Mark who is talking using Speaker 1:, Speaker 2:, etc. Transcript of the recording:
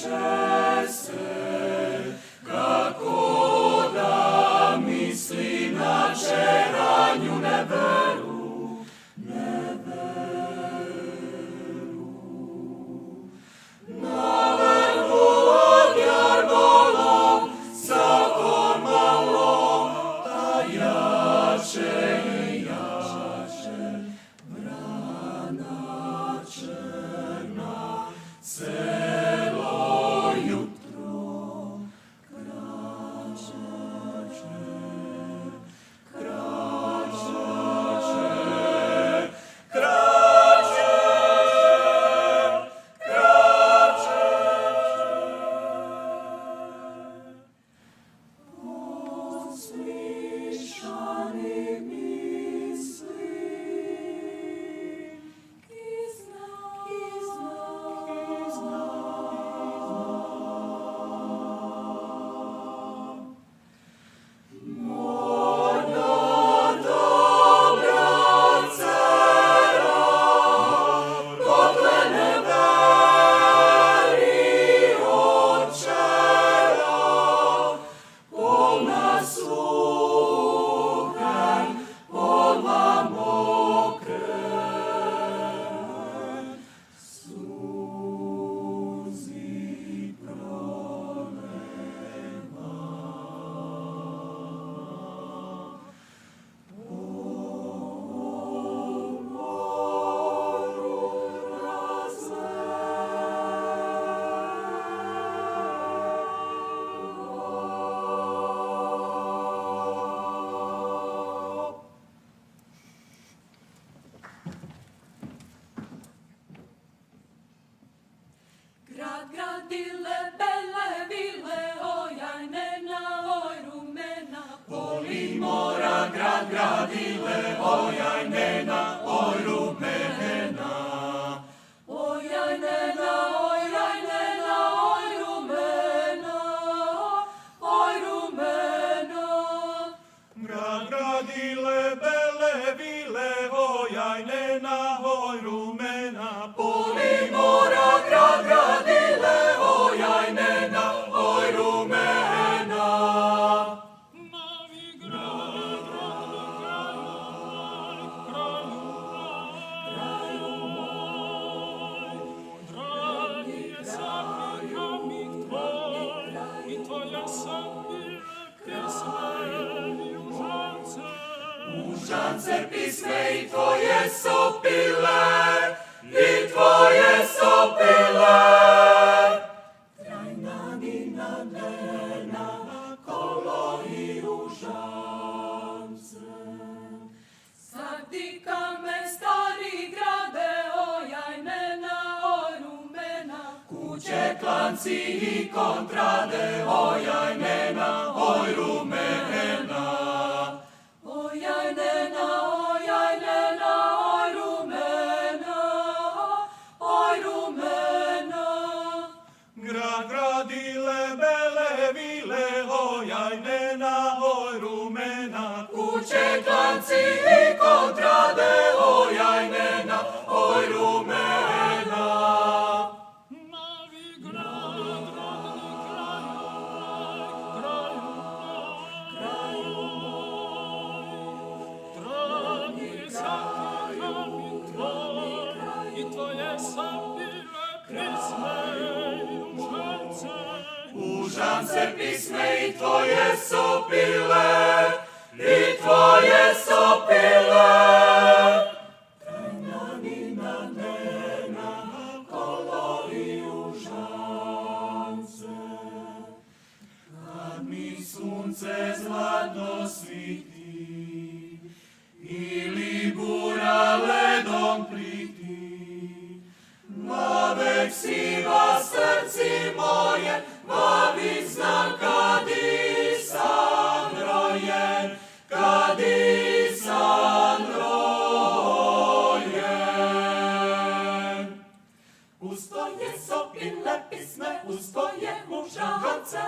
Speaker 1: tiče se, kako da misli na čeranju neveru, na vrhu od jarbolom, svako malo, a jače i jače, vrana černa, celo jutro kračače, Poslišani misli i zna. Moja dobra dcera, poklene veri očera, polna sluhanj, polna mokre, suzi proleva. Grad, gradile, bele vile, oj ajnena, oj rumena. Poli mora, grad, gradile, oj ajnena, oj rumena. Oj ajnena, oj ajnena, oj rumena, oj rumena.
Speaker 2: Grad, gradile, bele vile, oj ajnena, oj rumena.
Speaker 1: Poli mora, grad, gradile, oj ajnena, oj rumena.
Speaker 2: Novi grad, kraju moj, dragi je zapikamnik tvoj, i tvoje sam bile pisme i užance.
Speaker 1: Užance pisme i tvoje sopile, i tvoje sopile. Trajna nina dnevna, kolo i užance. Zatika me stari grade, oj ajnena, oj rumena. Kuće, klanci i kontrade, oj ajnena, oj rumena. Oj ajnena, oj ajnena, oj rumena, oj rumena.
Speaker 2: Grad, gradile, bele vile, oj ajnena, oj rumena.
Speaker 1: Kuće, klanci i kontrade, oj ajnena, oj rumena.
Speaker 2: Novi grad, rodni kraju moj, dragi je zapikamnik tvoj, i tvoje sam bile pisme i užance.
Speaker 1: Užance pisme i tvoje sopile, i tvoje sopile. Trajna nina dnevna, kolo i užance. Kad mi sunce zlatno sviti, ili bura ledom pliti, navek siva srci moje, bavi znam kad sam rojen, kad sam rojen. Uz tvoje sopile pisme, uz tvoje užance,